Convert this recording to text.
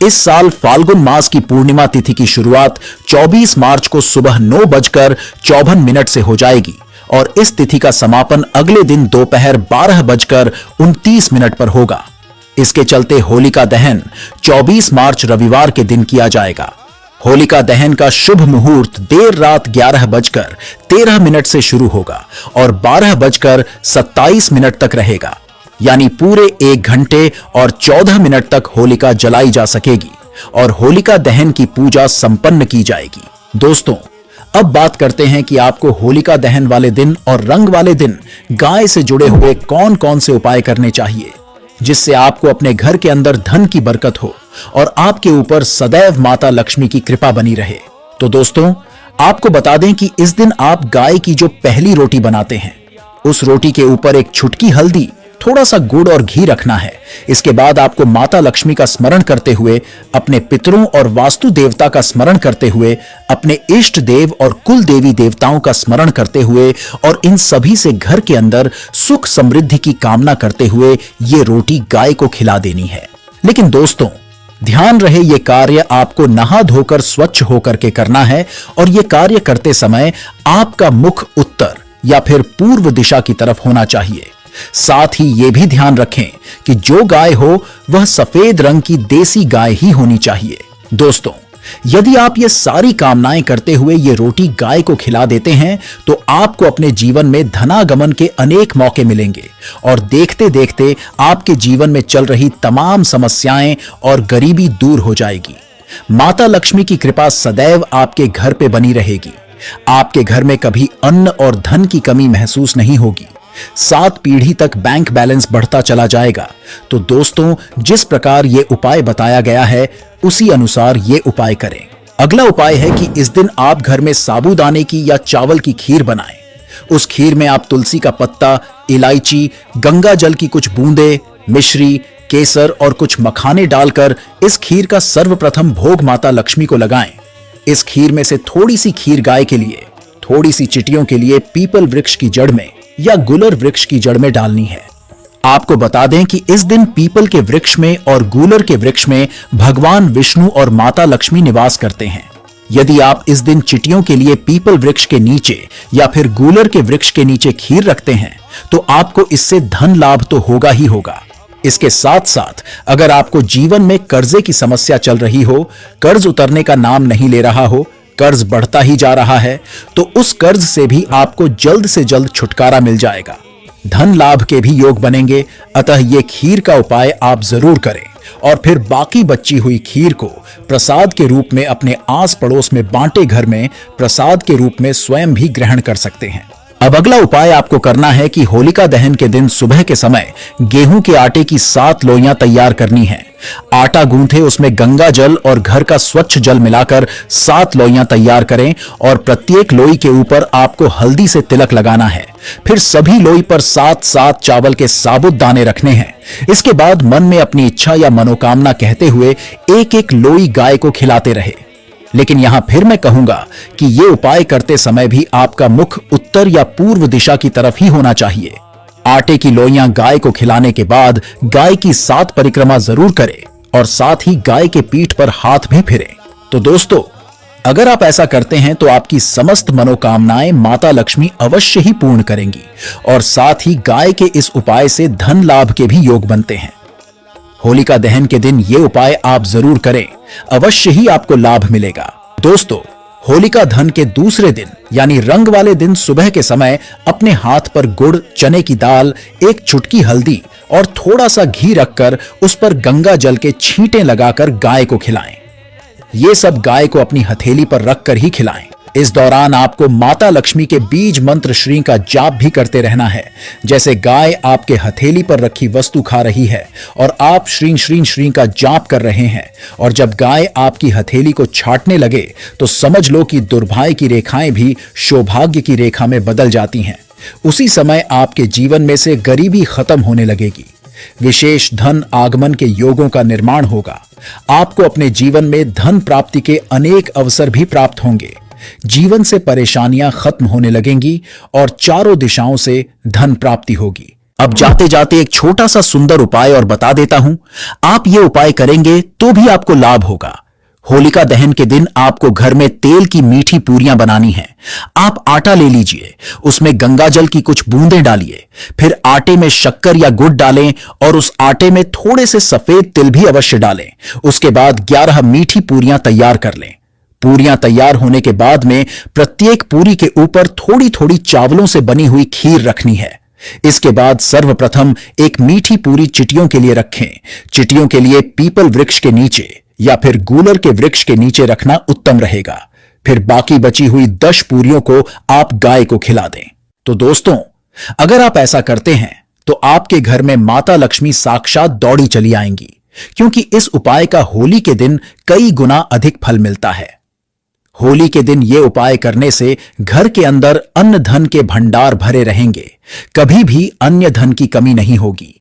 इस साल फाल्गुन मास की पूर्णिमा तिथि की शुरुआत 24 मार्च को सुबह 9:54 से हो जाएगी और इस तिथि का समापन अगले दिन दोपहर 12:29 पर होगा। इसके चलते होलिका दहन 24 मार्च रविवार के दिन किया जाएगा। होलिका दहन का शुभ मुहूर्त देर रात 11:13 से शुरू होगा और 12:27 तक रहेगा, यानी पूरे 1 घंटे और 14 मिनट तक होलिका जलाई जा सकेगी और होलिका दहन की पूजा संपन्न की जाएगी। दोस्तों, अब बात करते हैं कि आपको होलिका दहन वाले दिन और रंग वाले दिन गाय से जुड़े हुए कौन कौन से उपाय करने चाहिए, जिससे आपको अपने घर के अंदर धन की बरकत हो और आपके ऊपर सदैव माता लक्ष्मी की कृपा बनी रहे। तो दोस्तों, आपको बता दें कि इस दिन आप गाय की जो पहली रोटी बनाते हैं, उस रोटी के ऊपर एक छुटकी हल्दी, थोड़ा सा गुड़ और घी रखना है। इसके बाद आपको माता लक्ष्मी का स्मरण करते हुए, अपने पितरों और वास्तु देवता का स्मरण करते हुए, अपने इष्ट देव और कुल देवी देवताओं का स्मरण करते हुए और इन सभी से घर के अंदर सुख समृद्धि की कामना करते हुए ये रोटी गाय को खिला देनी है। लेकिन दोस्तों, ध्यान रहे, ये कार्य आपको नहा धोकर स्वच्छ होकर के करना है और ये कार्य करते समय आपका मुख उत्तर या फिर पूर्व दिशा की तरफ होना चाहिए। साथ ही यह भी ध्यान रखें कि जो गाय हो वह सफेद रंग की देसी गाय ही होनी चाहिए। दोस्तों, यदि आप ये सारी कामनाएं करते हुए ये रोटी गाय को खिला देते हैं तो आपको अपने जीवन में धनागमन के अनेक मौके मिलेंगे और देखते देखते आपके जीवन में चल रही तमाम समस्याएं और गरीबी दूर हो जाएगी। माता लक्ष्मी की कृपा सदैव आपके घर पे बनी रहेगी। आपके घर में कभी अन्न और धन की कमी महसूस नहीं होगी। 7 पीढ़ी तक बैंक बैलेंस बढ़ता चला जाएगा। तो दोस्तों, जिस प्रकार ये उपाय बताया गया है उसी अनुसार ये उपाय करें। अगला उपाय है कि इस दिन आप घर में साबूदाने की या चावल की खीर बनाएं। उस खीर में आप तुलसी का पत्ता, इलायची, गंगा जल की कुछ बूंदे, मिश्री, केसर और कुछ मखाने डालकर इस खीर का सर्वप्रथम भोग माता लक्ष्मी को लगाएं। इस खीर में से थोड़ी सी खीर गाय के लिए, थोड़ी सी चिटियों के लिए पीपल वृक्ष की जड़ में या गूलर वृक्ष की जड़ में डालनी है। आपको बता दें कि इस दिन पीपल के वृक्ष में और गूलर के वृक्ष में भगवान विष्णु और माता लक्ष्मी निवास करते हैं। यदि आप इस दिन चिटियों के लिए पीपल वृक्ष के नीचे या फिर गूलर के वृक्ष के नीचे खीर रखते हैं तो आपको इससे धन लाभ तो होगा ही होगा। इसके साथ साथ अगर आपको जीवन में कर्जे की समस्या चल रही हो, कर्ज उतरने का नाम नहीं ले रहा हो, कर्ज बढ़ता ही जा रहा है, तो उस कर्ज से भी आपको जल्द से जल्द छुटकारा मिल जाएगा। धन लाभ के भी योग बनेंगे। अतः ये खीर का उपाय आप जरूर करें और फिर बाकी बची हुई खीर को प्रसाद के रूप में अपने आस पड़ोस में बांटे घर में प्रसाद के रूप में स्वयं भी ग्रहण कर सकते हैं। अब अगला उपाय आपको करना है कि होलिका दहन के दिन सुबह के समय गेहूं के आटे की 7 लोइयां तैयार करनी है। आटा गूंथे, उसमें गंगा जल और घर का स्वच्छ जल मिलाकर 7 लोइयां तैयार करें और प्रत्येक लोई के ऊपर आपको हल्दी से तिलक लगाना है। फिर सभी लोई पर 7-7 चावल के साबुत दाने रखने हैं। इसके बाद मन में अपनी इच्छा या मनोकामना कहते हुए एक एक लोई गाय को खिलाते रहे। लेकिन यहां फिर मैं कहूंगा कि यह उपाय करते समय भी आपका मुख उत्तर या पूर्व दिशा की तरफ ही होना चाहिए। आटे की लोइयां गाय को खिलाने के बाद गाय की 7 परिक्रमा जरूर करें और साथ ही गाय के पीठ पर हाथ भी फिरें। तो दोस्तों, अगर आप ऐसा करते हैं तो आपकी समस्त मनोकामनाएं माता लक्ष्मी अवश्य ही पूर्ण करेंगी और साथ ही गाय के इस उपाय से धन लाभ के भी योग बनते हैं। होलिका दहन के दिन ये उपाय आप जरूर करें, अवश्य ही आपको लाभ मिलेगा। दोस्तों, होलिका दहन के दूसरे दिन यानी रंग वाले दिन सुबह के समय अपने हाथ पर गुड़, चने की दाल, एक चुटकी हल्दी और थोड़ा सा घी रखकर उस पर गंगा जल के छींटे लगाकर गाय को खिलाएं। ये सब गाय को अपनी हथेली पर रखकर ही खिलाएं। इस दौरान आपको माता लक्ष्मी के बीज मंत्र श्री का जाप भी करते रहना है। जैसे गाय आपके हथेली पर रखी वस्तु खा रही है और आप श्री श्री श्री का जाप कर रहे हैं, और जब गाय आपकी हथेली को छाटने लगे तो समझ लो कि दुर्भाग्य की रेखाएं भी सौभाग्य की रेखा में बदल जाती हैं। उसी समय आपके जीवन में से गरीबी खत्म होने लगेगी। विशेष धन आगमन के योगों का निर्माण होगा। आपको अपने जीवन में धन प्राप्ति के अनेक अवसर भी प्राप्त होंगे। जीवन से परेशानियां खत्म होने लगेंगी और चारों दिशाओं से धन प्राप्ति होगी। अब जाते जाते एक छोटा सा सुंदर उपाय और बता देता हूं। आप ये उपाय करेंगे तो भी आपको लाभ होगा। होलिका दहन के दिन आपको घर में तेल की मीठी पूरियां बनानी है। आप आटा ले लीजिए, उसमें गंगाजल की कुछ बूंदें डालिए, फिर आटे में शक्कर या गुड़ डालें और उस आटे में थोड़े से सफेद तिल भी अवश्य डालें। उसके बाद 11 मीठी पूरियां तैयार कर लें। पूरियां तैयार होने के बाद में प्रत्येक पूरी के ऊपर थोड़ी थोड़ी चावलों से बनी हुई खीर रखनी है। इसके बाद सर्वप्रथम एक मीठी पूरी चिटियों के लिए रखें। चिटियों के लिए पीपल वृक्ष के नीचे या फिर गूलर के वृक्ष के नीचे रखना उत्तम रहेगा। फिर बाकी बची हुई 10 पूरियों को आप गाय को खिला दें। तो दोस्तों, अगर आप ऐसा करते हैं तो आपके घर में माता लक्ष्मी साक्षात दौड़ी चली आएंगी, क्योंकि इस उपाय का होली के दिन कई गुना अधिक फल मिलता है। होली के दिन यह उपाय करने से घर के अंदर अन्न धन के भंडार भरे रहेंगे, कभी भी अन्य धन की कमी नहीं होगी।